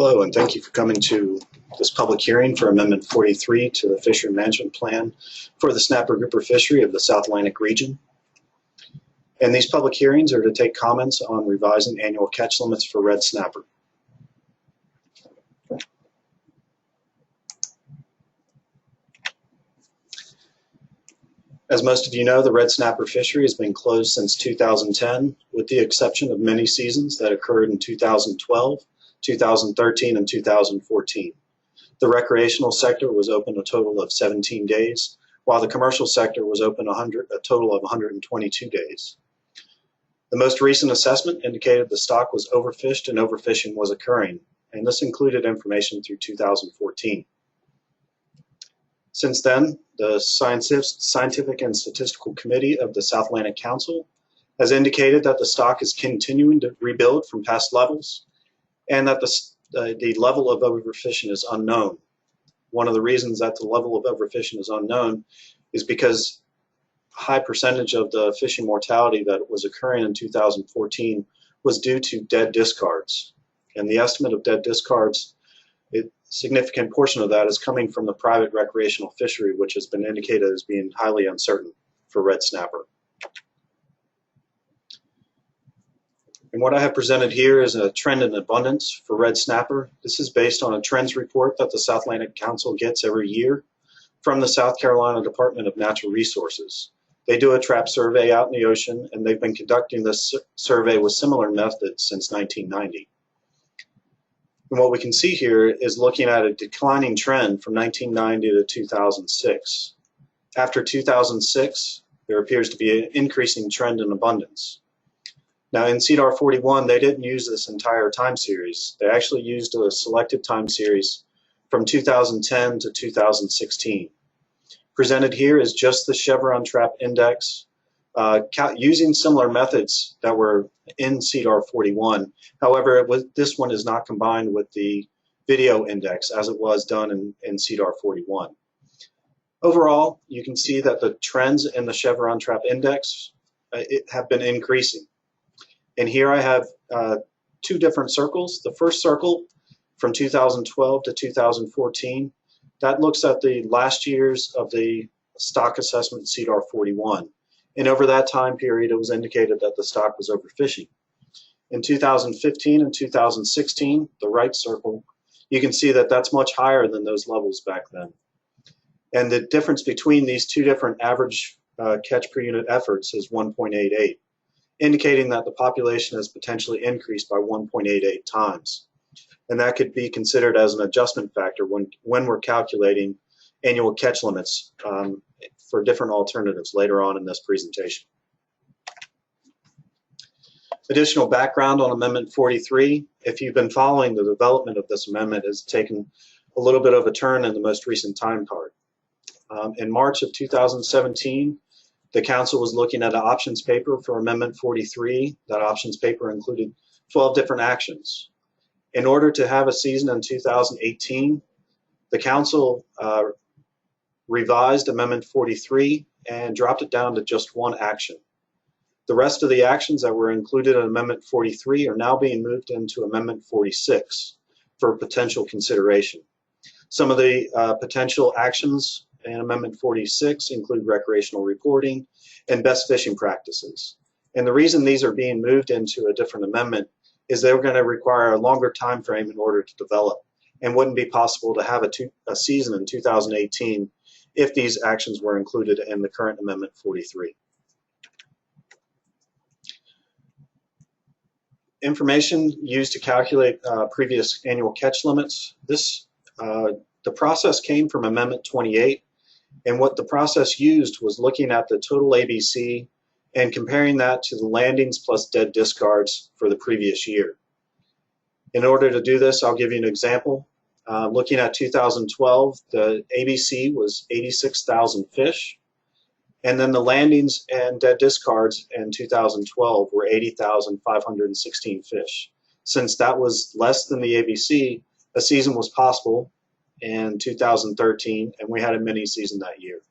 Hello, and thank you for coming to this public hearing for Amendment 43 to the Fishery Management Plan for the snapper grouper fishery of the South Atlantic region. And these public hearings are to take comments on revising annual catch limits for red snapper. As most of you know, the red snapper fishery has been closed since 2010, with the exception of many seasons that occurred in 2012, 2013, and 2014. The recreational sector was open a total of 17 days, while the commercial sector was open a total of 122 days. The most recent assessment indicated the stock was overfished and overfishing was occurring, and this included information through 2014. Since then, the Scientific and Statistical Committee of the South Atlantic Council has indicated that the stock is continuing to rebuild from past levels and that the level of overfishing is unknown. One of the reasons that the level of overfishing is unknown is because a high percentage of the fishing mortality that was occurring in 2014 was due to dead discards. And the estimate of dead discards, a significant portion of that is coming from the private recreational fishery, which has been indicated as being highly uncertain for red snapper. And what I have presented here is a trend in abundance for red snapper. This is based on a trends report that the South Atlantic Council gets every year from the South Carolina Department of Natural Resources. They do a trap survey out in the ocean, and they've been conducting this survey with similar methods since 1990. And what we can see here is looking at a declining trend from 1990 to 2006. After 2006, there appears to be an increasing trend in abundance. Now in CDR 41, they didn't use this entire time series. They actually used a selected time series from 2010 to 2016. Presented here is just the Chevron trap index, using similar methods that were in CDR 41. However, this one is not combined with the video index as it was done in CDR 41. Overall, you can see that the trends in the Chevron trap index have been increasing. And here I have two different circles. The first circle from 2012 to 2014, that looks at the last years of the stock assessment CDR 41. And over that time period, it was indicated that the stock was overfishing. In 2015 and 2016, the right circle, you can see that that's much higher than those levels back then. And the difference between these two different average catch per unit efforts is 1.88. indicating that the population has potentially increased by 1.88 times. And that could be considered as an adjustment factor when we're calculating annual catch limits for different alternatives later on in this presentation. Additional background on Amendment 43. If you've been following the development of this amendment, has taken a little bit of a turn in the most recent time card. In March of 2017, the Council was looking at an options paper for Amendment 43. That options paper included 12 different actions. In order to have a season in 2018, the Council revised Amendment 43 and dropped it down to just one action. The rest of the actions that were included in Amendment 43 are now being moved into Amendment 46 for potential consideration. Some of the potential actions in Amendment 46 include recreational reporting and best fishing practices. And the reason these are being moved into a different amendment is they're going to require a longer time frame in order to develop, and wouldn't be possible to have a season in 2018 if these actions were included in the current Amendment 43. Information used to calculate previous annual catch limits. The process came from Amendment 28. And what the process used was looking at the total ABC and comparing that to the landings plus dead discards for the previous year. In order to do this, I'll give you an example. Looking at 2012, the ABC was 86,000 fish, and then the landings and dead discards in 2012 were 80,516 fish. Since that was less than the ABC, a season was possible in 2013, and we had a mini season that year.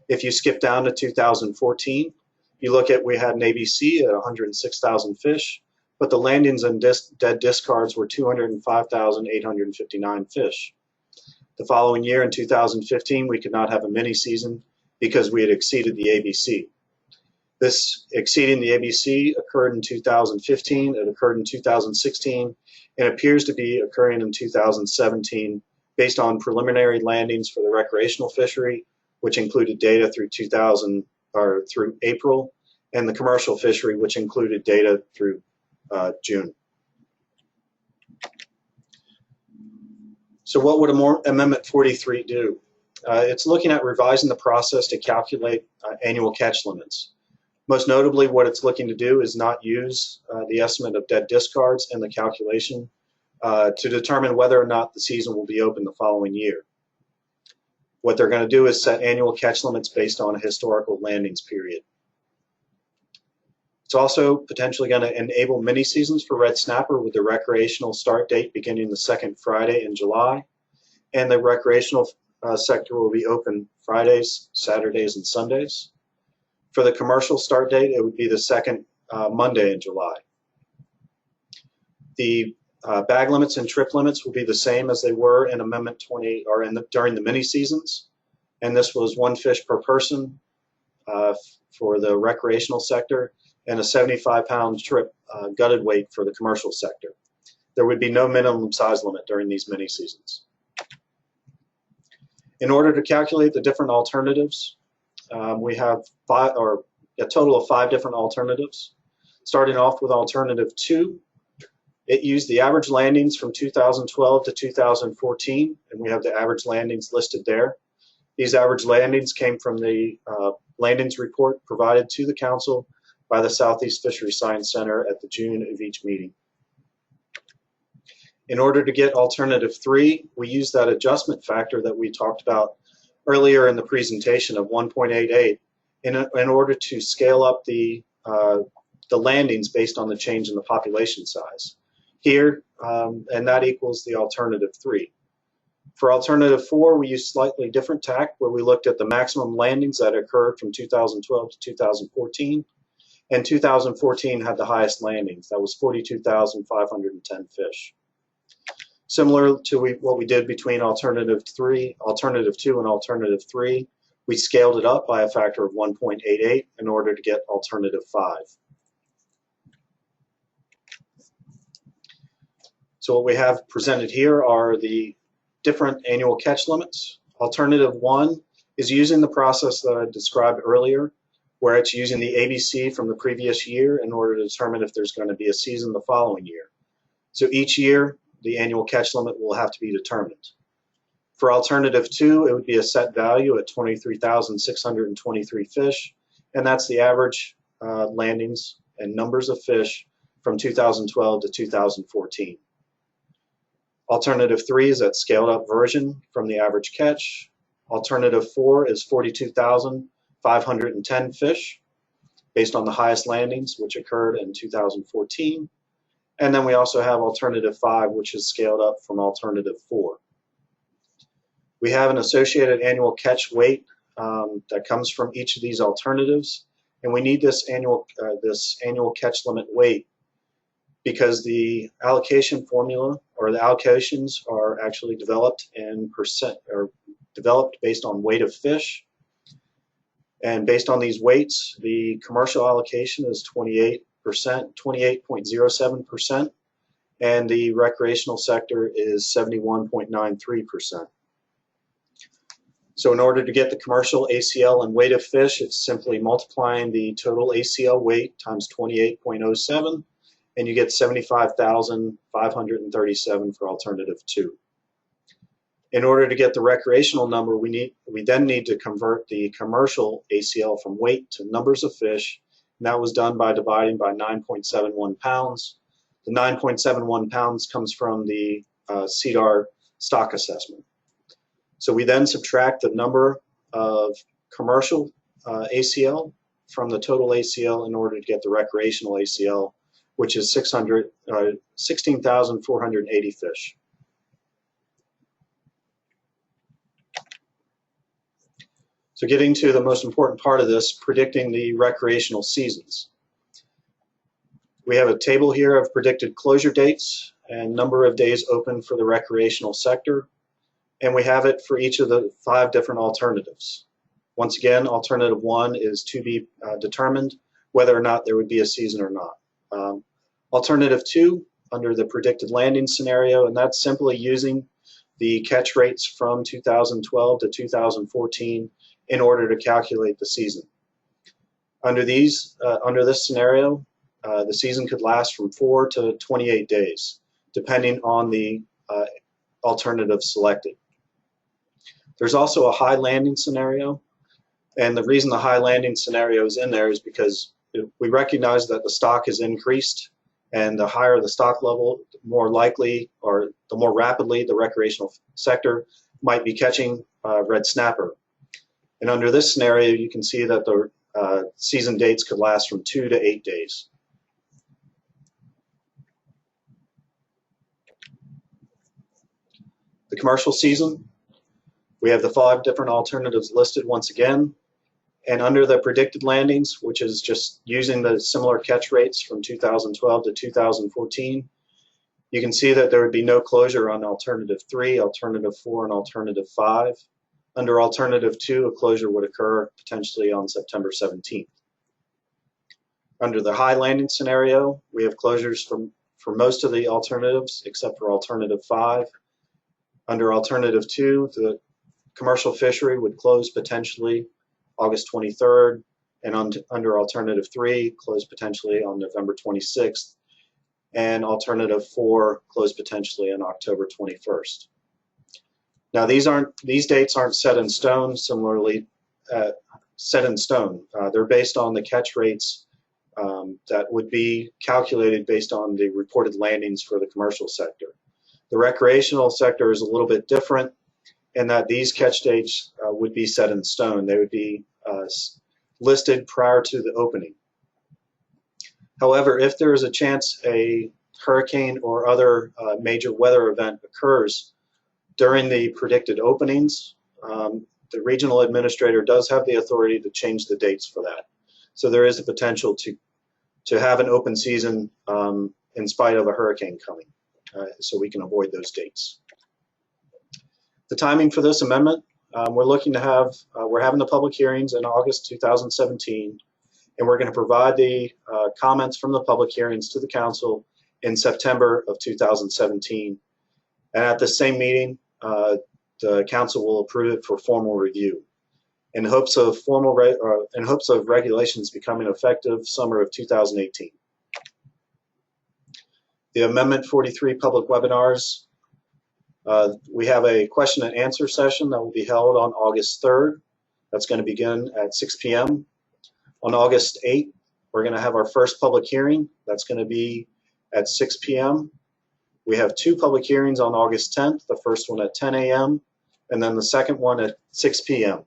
If you skip down to 2014, you look at we had an ABC at 106,000 fish, but the landings and dead discards were 205,859 fish. The following year, in 2015, we could not have a mini season because we had exceeded the ABC. This exceeding the ABC occurred in 2015, it occurred in 2016, and appears to be occurring in 2017 based on preliminary landings for the recreational fishery, which included data through through April, and the commercial fishery, which included data through June. So what would Amendment 43 do? It's looking at revising the process to calculate annual catch limits. Most notably, what it's looking to do is not use the estimate of dead discards in the calculation to determine whether or not the season will be open the following year. What they're going to do is set annual catch limits based on a historical landings period. It's also potentially going to enable mini seasons for red snapper with the recreational start date beginning the second Friday in July, and the recreational sector will be open Fridays, Saturdays, and Sundays. For the commercial start date, it would be the second Monday in July. The bag limits and trip limits will be the same as they were in Amendment 20 or during the mini seasons, and this was 1 fish per person for the recreational sector and a 75-pound trip gutted weight for the commercial sector. There would be no minimum size limit during these mini seasons. In order to calculate the different alternatives, we have a total of 5 different alternatives. Starting off with alternative 2, it used the average landings from 2012 to 2014, and we have the average landings listed there. These average landings came from the landings report provided to the Council by the Southeast Fisheries Science Center at the June of each meeting. In order to get alternative 3, we use that adjustment factor that we talked about earlier in the presentation of 1.88 in order to scale up the landings based on the change in the population size. Here, and that equals the alternative 3. For alternative 4, we used slightly different tack where we looked at the maximum landings that occurred from 2012 to 2014, and 2014 had the highest landings. That was 42,510 fish. Similar to what we did between alternative 2 and alternative 3, we scaled it up by a factor of 1.88 in order to get alternative 5. So what we have presented here are the different annual catch limits. Alternative 1 is using the process that I described earlier, where it's using the ABC from the previous year in order to determine if there's going to be a season the following year. So each year, the annual catch limit will have to be determined. For alternative 2, it would be a set value at 23,623 fish, and that's the average landings and numbers of fish from 2012 to 2014. Alternative 3 is that scaled up version from the average catch. Alternative 4 is 42,510 fish based on the highest landings, which occurred in 2014. And then we also have alternative 5, which is scaled up from alternative 4. We have an associated annual catch weight that comes from each of these alternatives, and we need this annual catch limit weight because the allocation formula or the allocations are actually developed in percent or developed based on weight of fish. And based on these weights, the commercial allocation is 28.07%, and the recreational sector is 71.93%. So in order to get the commercial ACL and weight of fish, it's simply multiplying the total ACL weight times 28.07, and you get 75,537 for alternative 2. In order to get the recreational number, we then need to convert the commercial ACL from weight to numbers of fish, and that was done by dividing by 9.71 pounds. The 9.71 pounds comes from the CDAR stock assessment. So we then subtract the number of commercial ACL from the total ACL in order to get the recreational ACL, which is 16,480 fish. So getting to the most important part of this, predicting the recreational seasons. We have a table here of predicted closure dates and number of days open for the recreational sector, and we have it for each of the 5 different alternatives. Once again, alternative 1 is to be determined whether or not there would be a season or not. Alternative 2, under the predicted landing scenario, and that's simply using the catch rates from 2012 to 2014 in order to calculate the season. Under this scenario, the season could last from 4 to 28 days, depending on the alternative selected. There's also a high landing scenario, and the reason the high landing scenario is in there is because we recognize that the stock has increased, and the higher the stock level, the more likely or the more rapidly the recreational sector might be catching red snapper. And under this scenario, you can see that the season dates could last from 2 to 8 days. The commercial season, we have the 5 different alternatives listed once again. And under the predicted landings, which is just using the similar catch rates from 2012 to 2014, you can see that there would be no closure on alternative 3, alternative 4, and alternative 5. Under alternative 2, a closure would occur potentially on September 17th. Under the high landing scenario, we have closures for most of the alternatives except for alternative 5. Under alternative 2, the commercial fishery would close potentially August 23rd, and under alternative 3, close potentially on November 26th, and alternative 4, close potentially on October 21st. Now these dates aren't set in stone. Similarly, set in stone. They're based on the catch rates that would be calculated based on the reported landings for the commercial sector. The recreational sector is a little bit different in that these catch dates would be set in stone. They would be listed prior to the opening. However, if there is a chance a hurricane or other major weather event occurs during the predicted openings, the regional administrator does have the authority to change the dates for that. So there is the potential to have an open season in spite of a hurricane coming, so we can avoid those dates. The timing for this amendment, we're having the public hearings in August 2017, and we're going to provide the comments from the public hearings to the council in September of 2017. And at the same meeting, the council will approve it for formal review, in hopes of regulations becoming effective summer of 2018. The Amendment 43 public webinars. We have a question and answer session that will be held on August 3rd. That's going to begin at 6 p.m. On August 8th, we're going to have our first public hearing. That's going to be at 6 p.m. We have 2 public hearings on August 10th, the first one at 10 a.m. and then the second one at 6 p.m.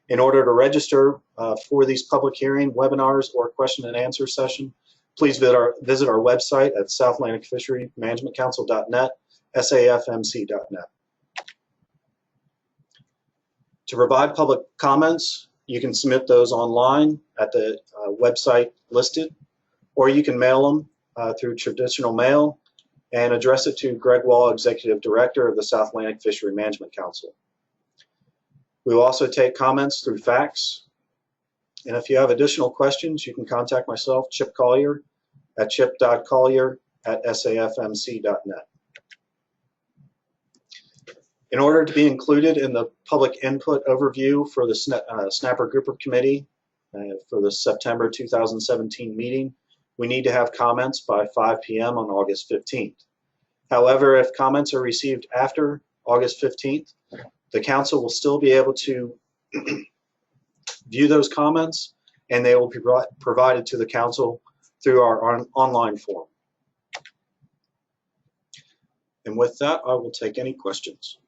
In order to register for these public hearing, webinars, or question and answer session, please visit our website at southatlanticfisherymanagementcouncil.net, safmc.net. To provide public comments, you can submit those online at the website listed, or you can mail them through traditional mail and address it to Greg Wall, Executive Director of the South Atlantic Fishery Management Council. We will also take comments through fax, and if you have additional questions, you can contact myself, Chip Collier, at chip.collier@safmc.net. In order to be included in the public input overview for the Snapper Grouper Committee for the September 2017 meeting, we need to have comments by 5 p.m. on August 15th. However, if comments are received after August 15th, the council will still be able to view those comments, and they will be provided to the council through our online form. And with that, I will take any questions.